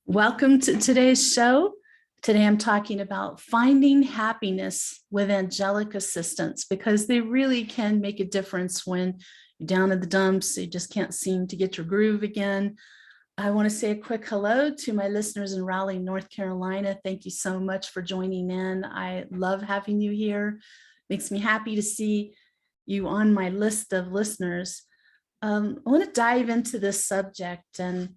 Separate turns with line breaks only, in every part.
Welcome to today's show. Today I'm talking about finding happiness with angelic assistance because they really can make a difference when you're down in the dumps, you just can't seem to get your groove again. I want to say a quick hello to my listeners in Raleigh, North Carolina. Thank you so much for joining in. I love having you here. Makes me happy to see you on my list of listeners. I want to dive into this subject, and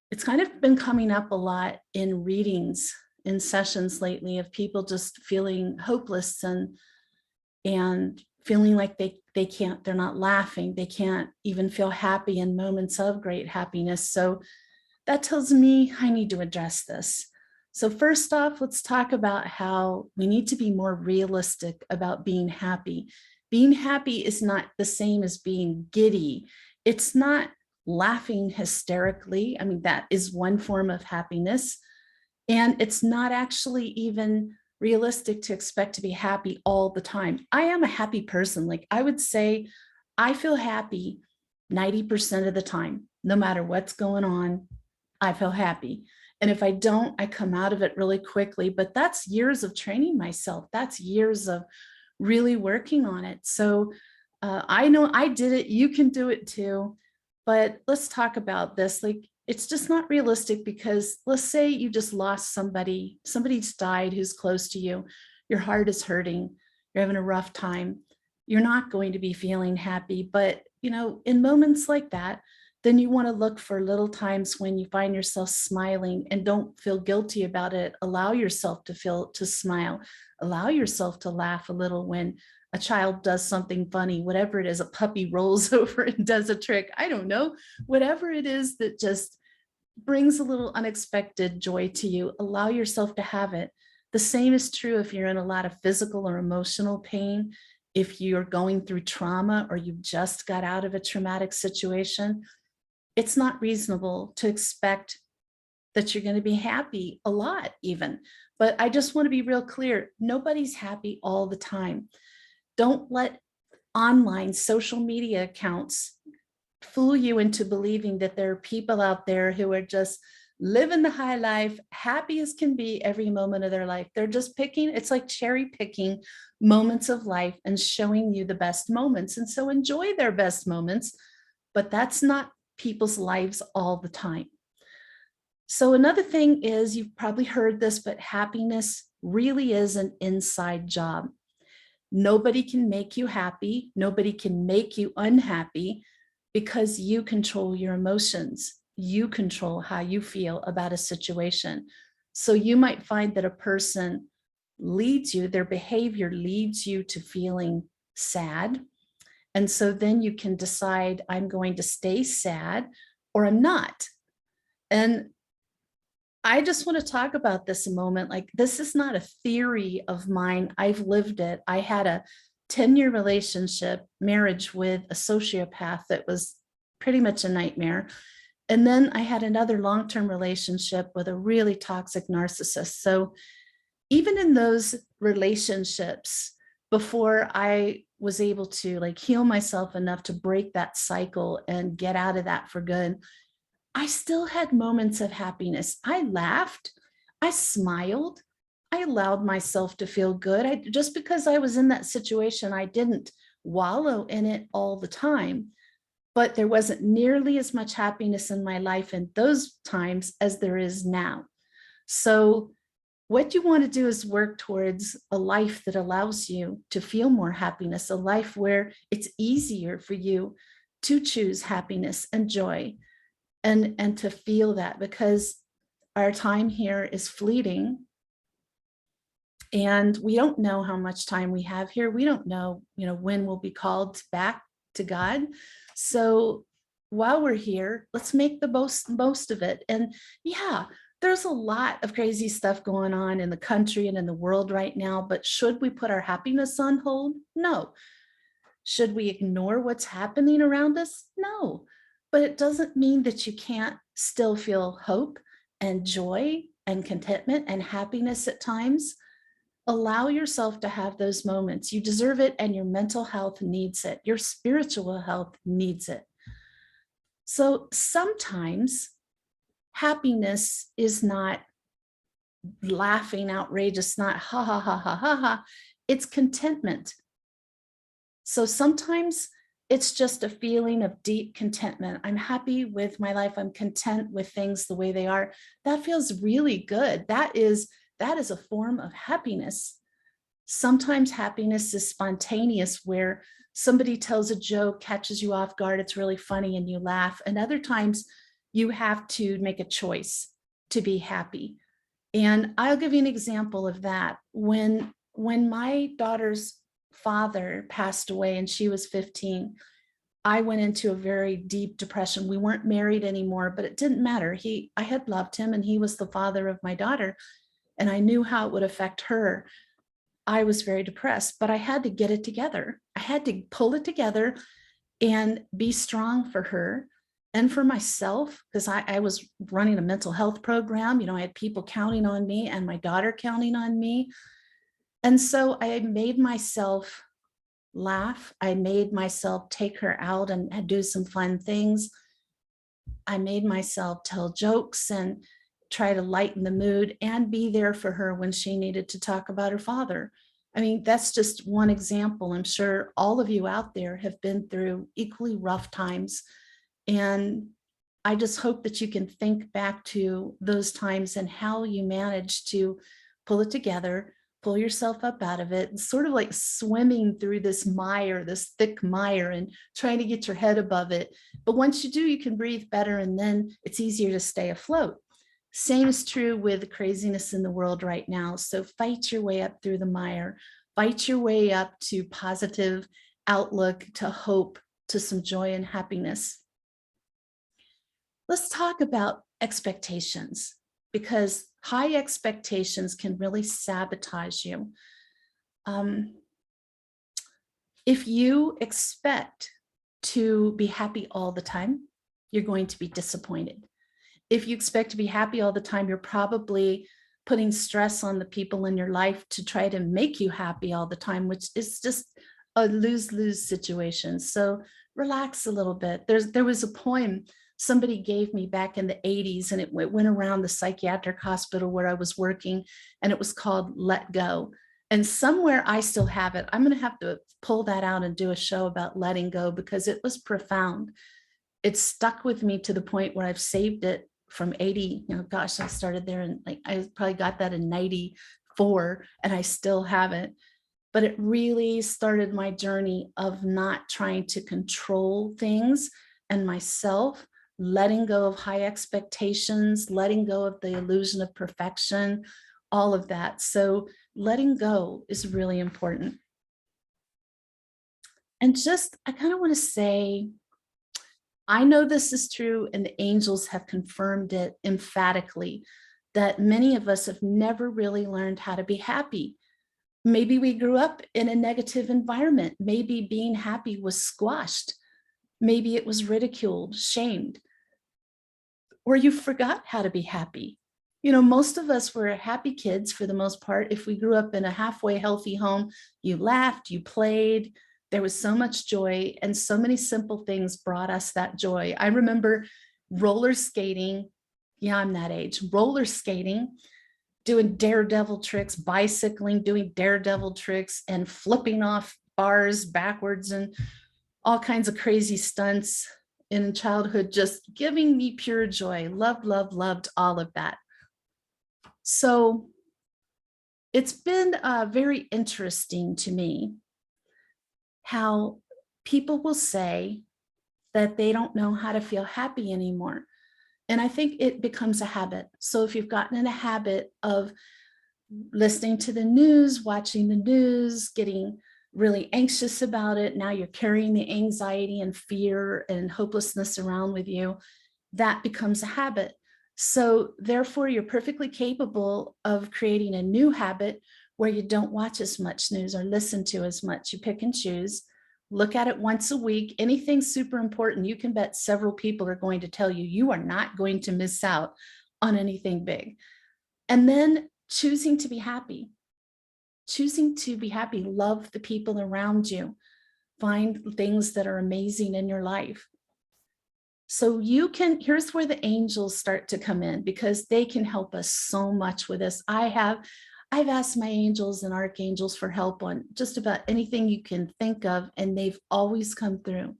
it's kind of been coming up a lot in readings, in sessions lately, of people just feeling hopeless and feeling like they're not laughing. They can't even feel happy in moments of great happiness. So that tells me I need to address this. So first off, let's talk about how we need to be more realistic about being happy. Being happy is not the same as being giddy. It's not laughing hysterically. I mean, that is one form of happiness. And it's not actually even realistic to expect to be happy all the time. I am a happy person. Like, I would say I feel happy 90% of the time. No matter what's going on, I feel happy. And if I don't, I come out of it really quickly. But that's years of training myself. That's years of really working on it. So I know I did it. You can do it too. But let's talk about this. Like, it's just not realistic, because let's say you just lost somebody's died who's close to you. Your heart is hurting. You're having a rough time. You're not going to be feeling happy. But, in moments like that, then you want to look for little times when you find yourself smiling, and don't feel guilty about it. Allow yourself to smile. Allow yourself to laugh a little when a child does something funny, whatever it is, a puppy rolls over and does a trick. I don't know, whatever it is that just brings a little unexpected joy to you, allow yourself to have it. The same is true if you're in a lot of physical or emotional pain. If you're going through trauma, or you just got out of a traumatic situation, it's not reasonable to expect that you're going to be happy a lot even. But I just want to be real clear. Nobody's happy all the time. Don't let online social media accounts fool you into believing that there are people out there who are just living the high life, happy as can be every moment of their life. They're just picking, it's like cherry picking moments of life and showing you the best moments. And so enjoy their best moments, but that's not people's lives all the time. So another thing is, you've probably heard this, but happiness really is an inside job. Nobody can make you happy. Nobody can make you unhappy, because you control your emotions. You control how you feel about a situation. So you might find that a person their behavior leads you to feeling sad. And so then you can decide, I'm going to stay sad or I'm not. And I just want to talk about this a moment. Like, this is not a theory of mine. I've lived it. I had a 10-year marriage with a sociopath that was pretty much a nightmare. And then I had another long-term relationship with a really toxic narcissist. So even in those relationships, before I was able to heal myself enough to break that cycle and get out of that for good, I still had moments of happiness. I laughed, I smiled, I allowed myself to feel good. Just because I was in that situation, I didn't wallow in it all the time, but there wasn't nearly as much happiness in my life in those times as there is now. So what you want to do is work towards a life that allows you to feel more happiness, a life where it's easier for you to choose happiness and joy. And to feel that, because our time here is fleeting, and we don't know how much time we have here. We don't know, when we'll be called back to God. So while we're here, let's make the most of it. And yeah, there's a lot of crazy stuff going on in the country and in the world right now, but should we put our happiness on hold? No. Should we ignore what's happening around us? No. But it doesn't mean that you can't still feel hope and joy and contentment and happiness at times. Allow yourself to have those moments. You deserve it, and your mental health needs it. Your spiritual health needs it. So sometimes happiness is not laughing outrageous, not ha ha ha ha ha ha. It's contentment. So sometimes it's just a feeling of deep contentment. I'm happy with my life. I'm content with things the way they are. That feels really good. That is a form of happiness. Sometimes happiness is spontaneous, where somebody tells a joke, catches you off guard, it's really funny and you laugh. And other times you have to make a choice to be happy. And I'll give you an example of that. When my daughter's father passed away and she was 15, I went into a very deep depression. We weren't married anymore, but it didn't matter. I had loved him and he was the father of my daughter, and I knew how it would affect her. I was very depressed, but I had to get it together. I had to pull it together and be strong for her and for myself, because I was running a mental health program. I had people counting on me and my daughter counting on me. And so I made myself laugh. I made myself take her out and do some fun things. I made myself tell jokes and try to lighten the mood and be there for her when she needed to talk about her father. I mean, that's just one example. I'm sure all of you out there have been through equally rough times. And I just hope that you can think back to those times and how you managed to pull it together, pull yourself up out of it, and sort of like swimming through this mire, this thick mire, and trying to get your head above it. But once you do, you can breathe better, and then it's easier to stay afloat. Same is true with the craziness in the world right now. So fight your way up through the mire, fight your way up to positive outlook, to hope, to some joy and happiness. Let's talk about expectations, because high expectations can really sabotage you. If you expect to be happy all the time, you're going to be disappointed. If you expect to be happy all the time, you're probably putting stress on the people in your life to try to make you happy all the time, which is just a lose-lose situation. So relax a little bit. There was a poem somebody gave me back in the 80s, and it went around the psychiatric hospital where I was working, and it was called Let Go. And somewhere I still have it. I'm going to have to pull that out and do a show about letting go, because it was profound. It stuck with me to the point where I've saved it from 80. Gosh, I started there, and I probably got that in 94, and I still haven't. But it really started my journey of not trying to control things and myself, letting go of high expectations, letting go of the illusion of perfection, all of that. So letting go is really important. And just, I kind of want to say, I know this is true, and the angels have confirmed it emphatically, that many of us have never really learned how to be happy. Maybe we grew up in a negative environment. Maybe being happy was squashed. Maybe it was ridiculed, shamed, or you forgot how to be happy. Most of us were happy kids for the most part. If we grew up in a halfway healthy home, you laughed, you played, there was so much joy, and so many simple things brought us that joy. I remember roller skating. Yeah, I'm that age. Roller skating, doing daredevil tricks, bicycling, doing daredevil tricks, and flipping off bars backwards, and all kinds of crazy stunts in childhood, just giving me pure joy. Loved all of that. So it's been very interesting to me how people will say that they don't know how to feel happy anymore. And I think it becomes a habit. So if you've gotten in a habit of listening to the news, watching the news, getting really anxious about it, now you're carrying the anxiety and fear and hopelessness around with you, that becomes a habit. So therefore, you're perfectly capable of creating a new habit where you don't watch as much news or listen to as much. You pick and choose, look at it once a week. Anything super important, you can bet several people are going to tell you, you are not going to miss out on anything big. And then choosing to be happy. Choosing to be happy, love the people around you, find things that are amazing in your life. So here's where the angels start to come in, because they can help us so much with this. I've asked my angels and archangels for help on just about anything you can think of, and they've always come through.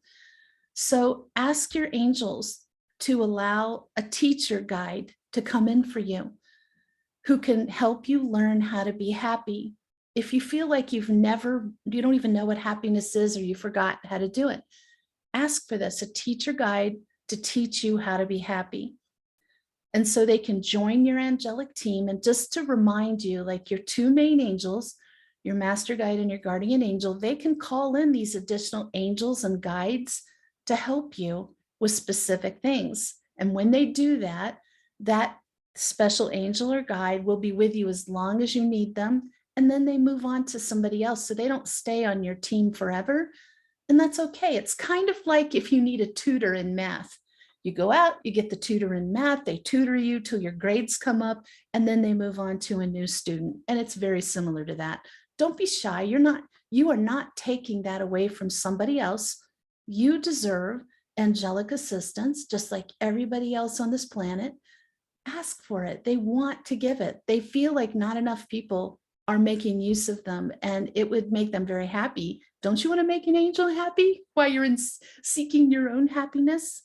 So ask your angels to allow a teacher guide to come in for you who can help you learn how to be happy. If you feel like you don't even know what happiness is, or you forgot how to do it, ask for this, a teacher guide to teach you how to be happy. And so they can join your angelic team. And just to remind you, like your two main angels, your master guide and your guardian angel, they can call in these additional angels and guides to help you with specific things. And when they do that, that special angel or guide will be with you as long as you need them. And then they move on to somebody else. So they don't stay on your team forever. And that's okay. It's kind of like if you need a tutor in math. You go out, you get the tutor in math, they tutor you till your grades come up, and then they move on to a new student. And it's very similar to that. Don't be shy. You are not taking that away from somebody else. You deserve angelic assistance, just like everybody else on this planet. Ask for it. They want to give it. They feel like not enough people are making use of them, and it would make them very happy. Don't you want to make an angel happy while you're seeking your own happiness?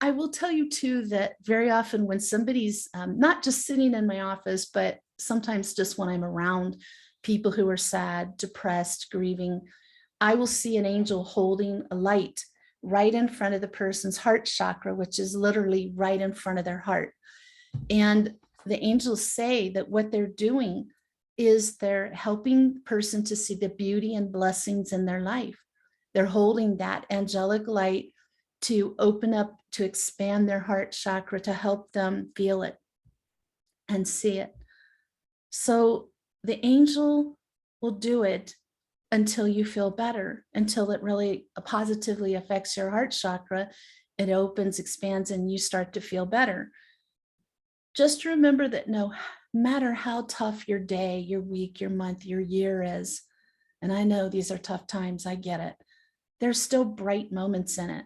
I will tell you too that very often when somebody's not just sitting in my office, but sometimes just when I'm around people who are sad, depressed, grieving, I will see an angel holding a light right in front of the person's heart chakra, which is literally right in front of their heart. And the angels say that what they're doing is they're helping the person to see the beauty and blessings in their life. They're holding that angelic light to open up, to expand their heart chakra, to help them feel it and see it. So the angel will do it until you feel better, until it really positively affects your heart chakra. It opens, expands, and you start to feel better. Just remember that no matter how tough your day, your week, your month, your year is, and I know these are tough times, I get it, there's still bright moments in it.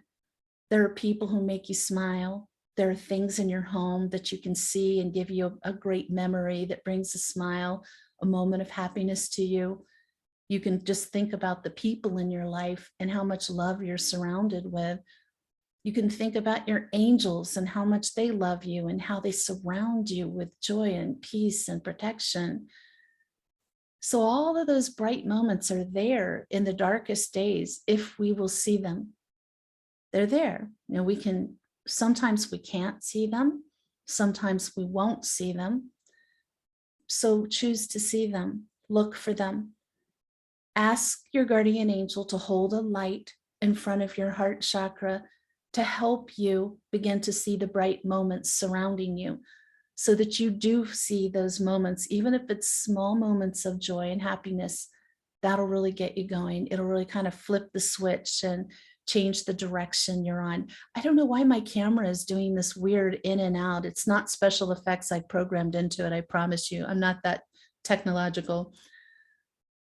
There are people who make you smile. There are things in your home that you can see and give you a great memory that brings a smile, a moment of happiness to you. You can just think about the people in your life and how much love you're surrounded with. You can think about your angels and how much they love you and how they surround you with joy and peace and protection. So all of those bright moments are there in the darkest days if we will see them. They're there. Sometimes we can't see them. Sometimes we won't see them. So choose to see them, look for them. Ask your guardian angel to hold a light in front of your heart chakra to help you begin to see the bright moments surrounding you, so that you do see those moments, even if it's small moments of joy and happiness. That'll really get you going. It'll really kind of flip the switch and change the direction you're on. I don't know why my camera is doing this weird in and out. It's not special effects I programmed into it, I promise you. I'm not that technological.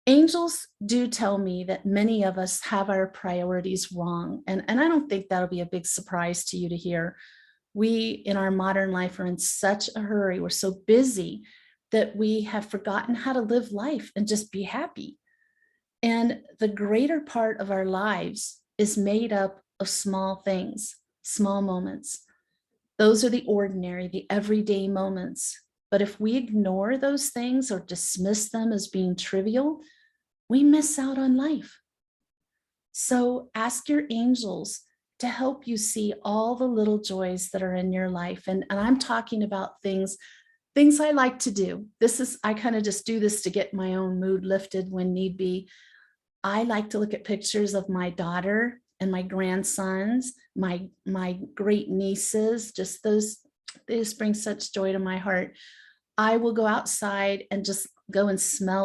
Angels do tell me that many of us have our priorities wrong. And I don't think that'll be a big surprise to you to hear. We, in our modern life, are in such a hurry. We're so busy that we have forgotten how to live life and just be happy. And the greater part of our lives is made up of small things, small moments. Those are the ordinary, the everyday moments. But if we ignore those things or dismiss them as being trivial, we miss out on life. So ask your angels to help you see all the little joys that are in your life. And I'm talking about things I like to do. I kind of just do this to get my own mood lifted when need be. I like to look at pictures of my daughter and my grandsons, my great nieces, they just bring such joy to my heart. I will go outside and just go and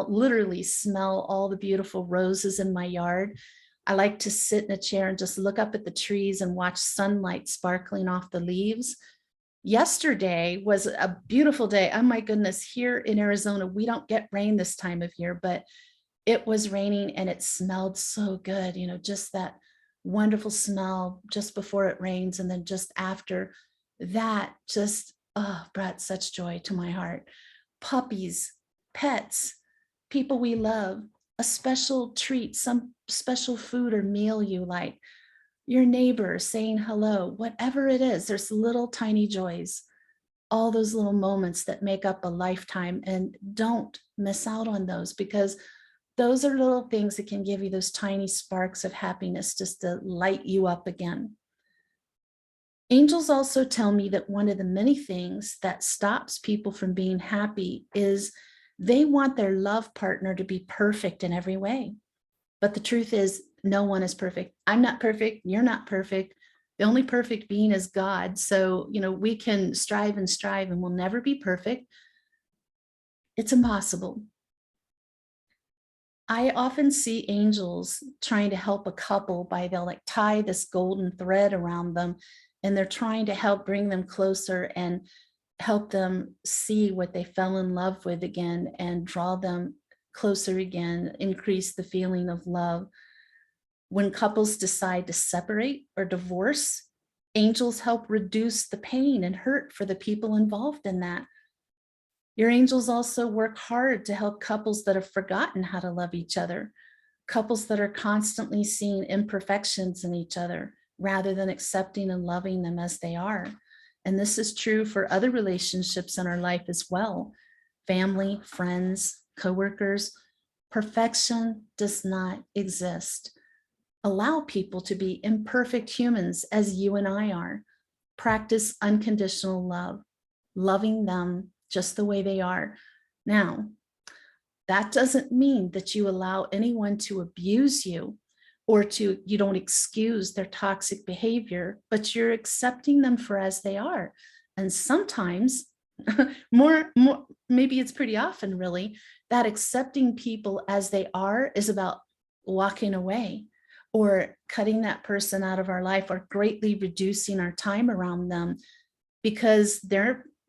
literally smell all the beautiful roses in my yard. I like to sit in a chair and just look up at the trees and watch sunlight sparkling off the leaves. Yesterday was a beautiful day. Oh my goodness, here in Arizona, we don't get rain this time of year, but it was raining and it smelled so good, just that wonderful smell just before it rains. And then just after that, just, brought such joy to my heart. Puppies, pets, people we love, a special treat, some special food or meal you like, your neighbor saying hello, whatever it is, there's little tiny joys, all those little moments that make up a lifetime. And don't miss out on those, because those are little things that can give you those tiny sparks of happiness just to light you up again. Angels also tell me that one of the many things that stops people from being happy is they want their love partner to be perfect in every way. But the truth is, no one is perfect. I'm not perfect. You're not perfect. The only perfect being is God. So, we can strive and we'll never be perfect. It's impossible. I often see angels trying to help a couple by they'll like tie this golden thread around them, and they're trying to help bring them closer and help them see what they fell in love with again and draw them closer again, increase the feeling of love. When couples decide to separate or divorce, angels help reduce the pain and hurt for the people involved in that. Your angels also work hard to help couples that have forgotten how to love each other, couples that are constantly seeing imperfections in each other rather than accepting and loving them as they are. And this is true for other relationships in our life as well. Family, friends, coworkers. Perfection does not exist. Allow people to be imperfect humans as you and I are. Practice unconditional love, loving them just the way they are. Now, that doesn't mean that you allow anyone to abuse you or you don't excuse their toxic behavior, but you're accepting them for as they are. And sometimes more, maybe it's pretty often really, that accepting people as they are is about walking away or cutting that person out of our life or greatly reducing our time around them, because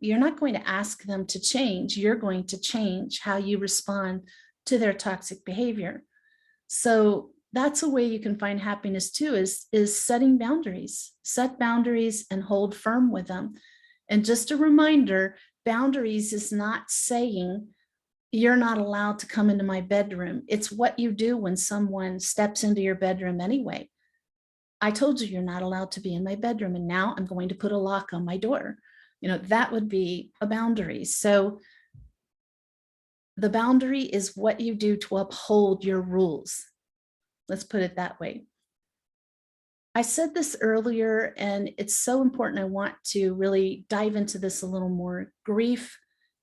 you're not going to ask them to change. You're going to change how you respond to their toxic behavior. So that's a way you can find happiness too, is setting boundaries. Set boundaries and hold firm with them. And just a reminder, boundaries is not saying you're not allowed to come into my bedroom. It's what you do when someone steps into your bedroom anyway. I told you you're not allowed to be in my bedroom, and now I'm going to put a lock on my door. That would be a boundary. So the boundary is what you do to uphold your rules. Let's put it that way. I said this earlier, and it's so important. I want to really dive into this a little more. Grief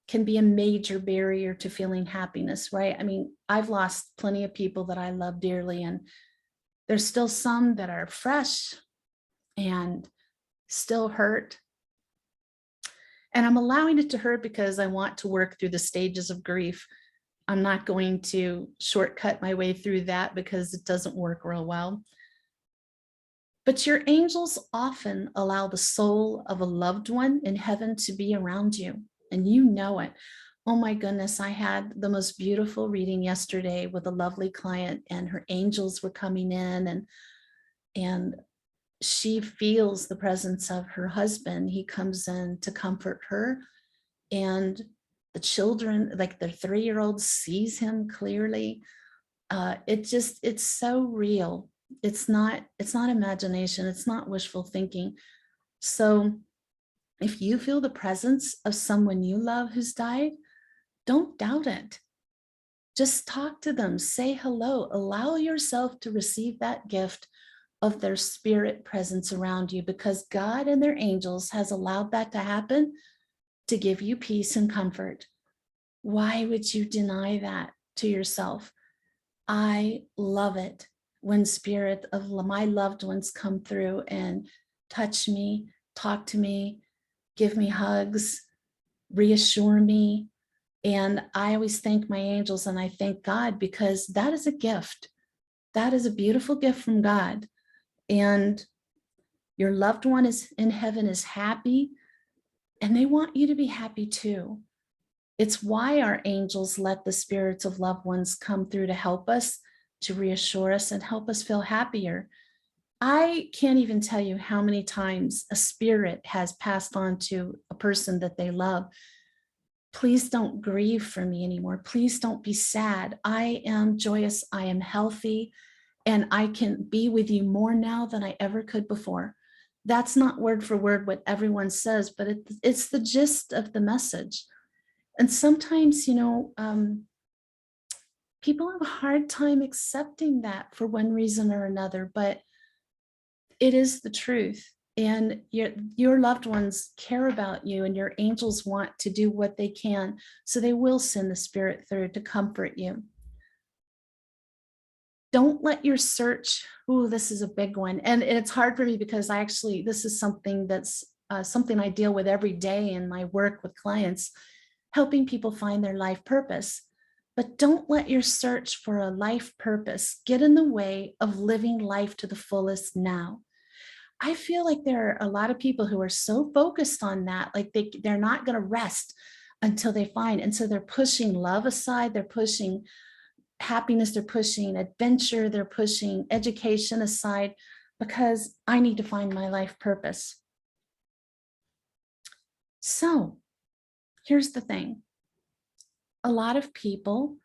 can be a major barrier to feeling happiness, right? I mean, I've lost plenty of people that I love dearly, and there's still some that are fresh and still hurt. And I'm allowing it to hurt because I want to work through the stages of grief. I'm not going to shortcut my way through that because it doesn't work real well. But your angels often allow the soul of a loved one in heaven to be around you, and you know it. Oh my goodness, I had the most beautiful reading yesterday with a lovely client, and her angels were coming in, and she feels the presence of her husband. He comes in to comfort her, and the children, like their 3-year-old, sees him clearly. It's so real. It's not imagination. It's not wishful thinking. So if you feel the presence of someone you love who's died, don't doubt it. Just talk to them, say hello, allow yourself to receive that gift of their spirit presence around you, because God and their angels has allowed that to happen to give you peace and comfort. Why would you deny that to yourself? I love it when spirit of my loved ones come through and touch me, talk to me, give me hugs, reassure me. And I always thank my angels and I thank God, because that is a gift. That is a beautiful gift from God. And your loved one is in heaven, is happy, and they want you to be happy too. It's why our angels let the spirits of loved ones come through to help us, to reassure us and help us feel happier. I can't even tell you how many times a spirit has passed on to a person that they love. Please don't grieve for me anymore. Please don't be sad. I am joyous. I am healthy, and I can be with you more now than I ever could before. That's not word for word what everyone says, but it's the gist of the message. And sometimes, people have a hard time accepting that for one reason or another, but it is the truth. And your loved ones care about you, and your angels want to do what they can. So they will send the spirit through to comfort you. Don't let your search, oh, this is a big one. And it's hard for me because this is something that's something I deal with every day in my work with clients, helping people find their life purpose. But don't let your search for a life purpose get in the way of living life to the fullest now. I feel like there are a lot of people who are so focused on that, like they're not going to rest until they find. And so they're pushing love aside, they're pushing happiness, they're pushing adventure, they're pushing education aside because I need to find my life purpose. So here's the thing. A lot of people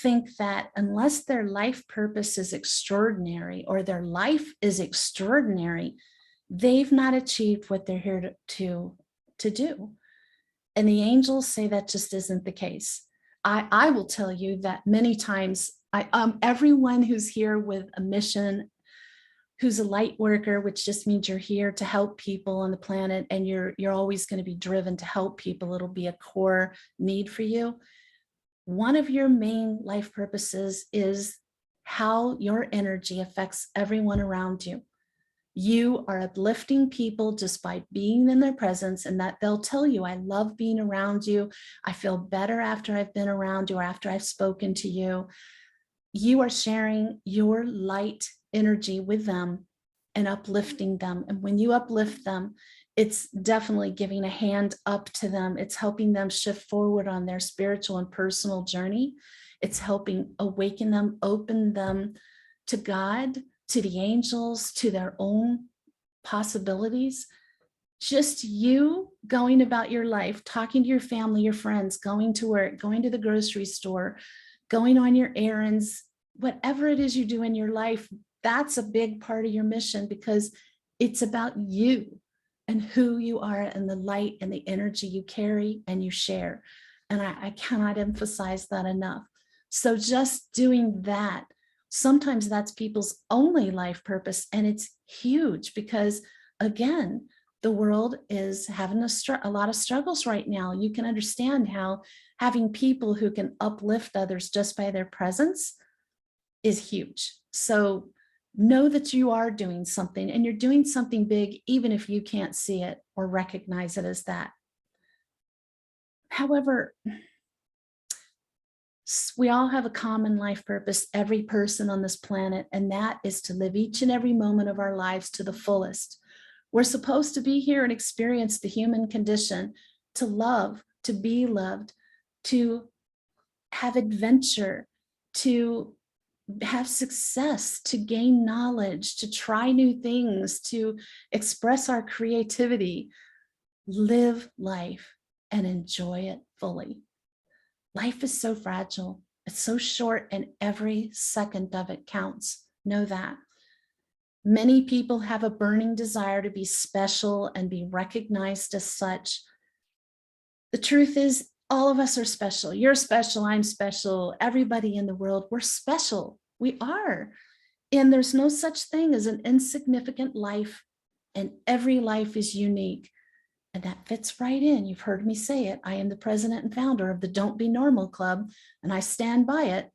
think that unless their life purpose is extraordinary or their life is extraordinary, they've not achieved what they're here to do. And the angels say that just isn't the case. I will tell you that many times, everyone who's here with a mission, who's a light worker, which just means you're here to help people on the planet, and you're always going to be driven to help people. It'll be a core need for you. One of your main life purposes is how your energy affects everyone around you. You are uplifting people just by being in their presence, and that they'll tell you, I love being around you. I feel better after I've been around you or after I've spoken to you. You are sharing your light energy with them and uplifting them. And when you uplift them, it's definitely giving a hand up to them. It's helping them shift forward on their spiritual and personal journey. It's helping awaken them, open them to God, to the angels, to their own possibilities. Just you going about your life, talking to your family, your friends, going to work, going to the grocery store, going on your errands, whatever it is you do in your life, that's a big part of your mission because it's about you and who you are and the light and the energy you carry and you share. And I cannot emphasize that enough. So just doing that, sometimes that's people's only life purpose. And it's huge because, again, the world is having a lot of struggles right now. You can understand how having people who can uplift others just by their presence is huge. So know that you are doing something, and you're doing something big, even if you can't see it or recognize it as that. However, we all have a common life purpose, every person on this planet, and that is to live each and every moment of our lives to the fullest. We're supposed to be here and experience the human condition, to love, to be loved, to have adventure, to have success, to gain knowledge, to try new things, to express our creativity, live life and enjoy it fully. Life is so fragile. It's so short, and every second of it counts. Know that. Many people have a burning desire to be special and be recognized as such. The truth is, all of us are special. You're special, I'm special. Everybody in the world, we're special. We are. And there's no such thing as an insignificant life, and every life is unique. And that fits right in. You've heard me say it. I am the president and founder of the Don't Be Normal Club, and I stand by it.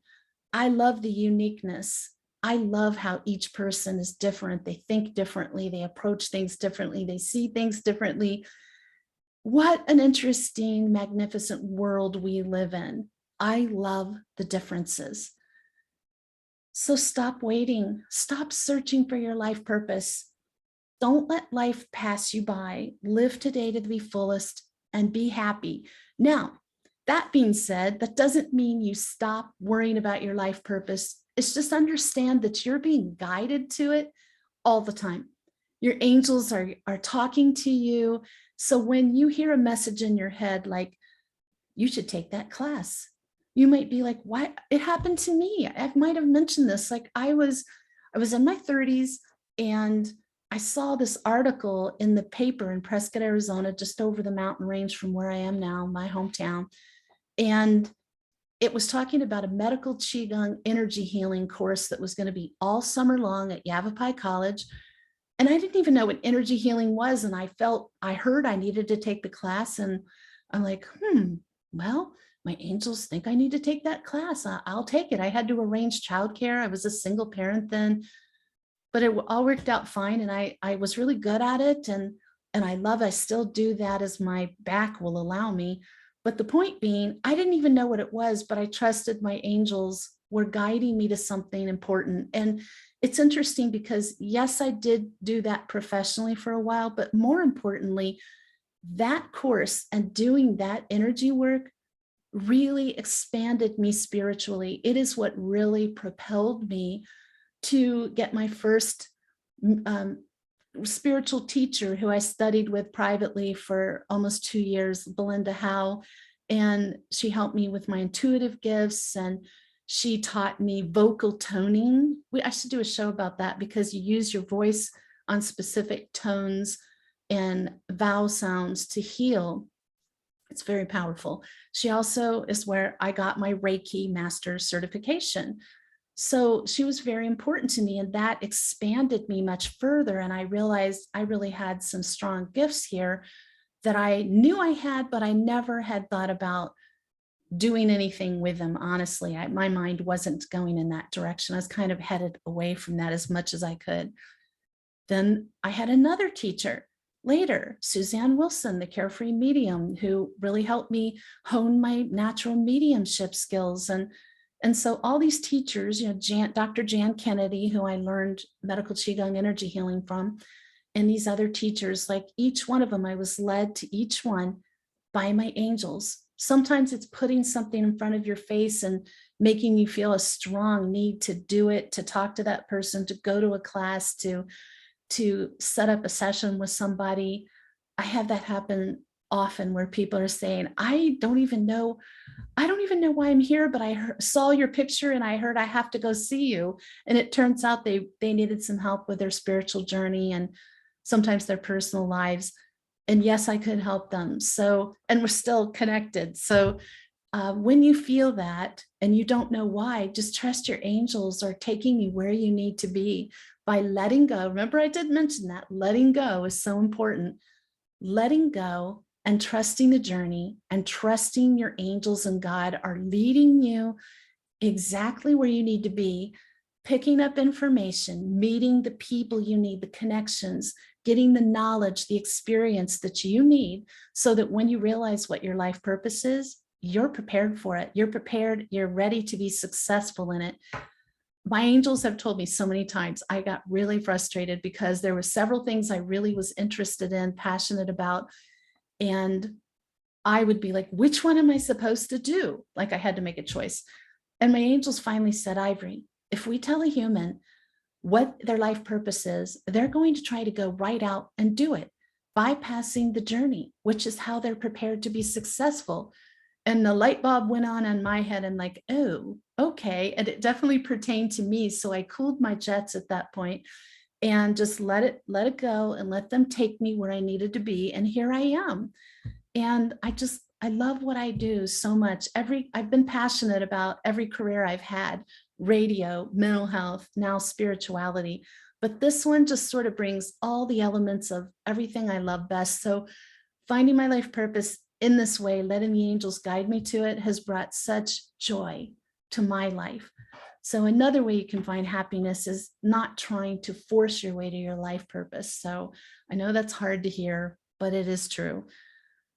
I love the uniqueness. I love how each person is different. They think differently. They approach things differently. They see things differently. What an interesting, magnificent world we live in. I love the differences. So stop waiting. Stop searching for your life purpose. Don't let life pass you by. Live today to the fullest and be happy. Now, that being said, that doesn't mean you stop worrying about your life purpose it's just understand that you're being guided to it all the time. Your angels are talking to you. So when you hear a message in your head, like, you should take that class, you might be like, why? It happened to me. I might have mentioned this. Like I was in my 30s and I saw this article in the paper in Prescott, Arizona, just over the mountain range from where I am now, my hometown. And it was talking about a medical Qigong energy healing course that was going to be all summer long at Yavapai College. And I didn't even know what energy healing was. And I heard I needed to take the class. And I'm like, well, my angels think I need to take that class. I'll take it. I had to arrange childcare. I was a single parent then, but it all worked out fine. And I was really good at it. And I still do that as my back will allow me. But the point being, I didn't even know what it was, but I trusted my angels were guiding me to something important. And it's interesting because yes, I did do that professionally for a while, but more importantly, that course and doing that energy work really expanded me spiritually. It is what really propelled me to get my first spiritual teacher who I studied with privately for almost 2 years, Belinda Howe. And she helped me with my intuitive gifts and she taught me vocal toning. I should do a show about that because you use your voice on specific tones and vowel sounds to heal. It's very powerful. She also is where I got my Reiki master certification. So she was very important to me and that expanded me much further. And I realized I really had some strong gifts here that I knew I had, but I never had thought about doing anything with them. Honestly, my mind wasn't going in that direction. I was kind of headed away from that as much as I could. Then I had another teacher later, Suzanne Wilson, the Carefree Medium, who really helped me hone my natural mediumship skills. And so all these teachers, Dr. Jan Kennedy, who I learned medical Qigong energy healing from, and these other teachers, like each one of them, I was led to each one by my angels. Sometimes it's putting something in front of your face and making you feel a strong need to do it, to talk to that person, to go to a class, to set up a session with somebody. I have that happen often where people are saying, I don't even know why I'm here, but I saw your picture and I heard I have to go see you. And it turns out they needed some help with their spiritual journey and sometimes their personal lives. And yes, I could help them. So, and we're still connected. So when you feel that and you don't know why, just trust your angels are taking you where you need to be by letting go. Remember, I did mention that letting go is so important. Letting go and trusting the journey and trusting your angels and God are leading you exactly where you need to be, picking up information, meeting the people you need, the connections, getting the knowledge, the experience that you need so that when you realize what your life purpose is, you're prepared for it. You're prepared. You're ready to be successful in it. My angels have told me so many times, I got really frustrated because there were several things I really was interested in, passionate about. And I would be like, which one am I supposed to do? Like I had to make a choice. And my angels finally said, Ivory, if we tell a human what their life purpose is, they're going to try to go right out and do it, bypassing the journey, which is how they're prepared to be successful. And the light bulb went on in my head and like, oh, okay. And it definitely pertained to me. So I cooled my jets at that point and just let it go and let them take me where I needed to be. And here I am. And I love what I do so much. I've been passionate about every career I've had, radio, mental health, now spirituality. But this one just sort of brings all the elements of everything I love best. So finding my life purpose in this way, letting the angels guide me to it, has brought such joy to my life. So another way you can find happiness is not trying to force your way to your life purpose. So I know that's hard to hear, but it is true.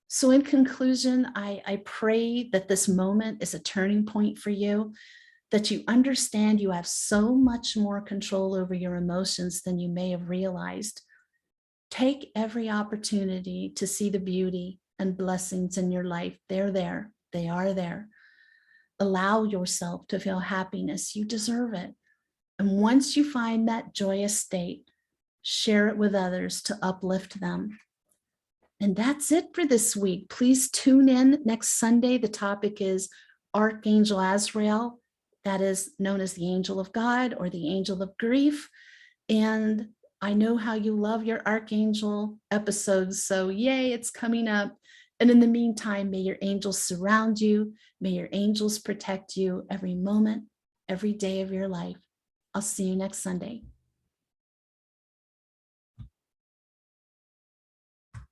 So in conclusion, I pray that this moment is a turning point for you, that you understand you have so much more control over your emotions than you may have realized. Take every opportunity to see the beauty and blessings in your life. They're there. They are there. allow yourself to feel happiness. You deserve it. And once you find that joyous state, share it with others to uplift them. And that's it for this week. Please tune in next Sunday. The topic is Archangel Azrael, that is known as the angel of God or the angel of grief. And I know how you love your Archangel episodes. So yay, it's coming up. And in the meantime, may your angels surround you. May your angels protect you every moment, every day of your life. I'll see you next Sunday.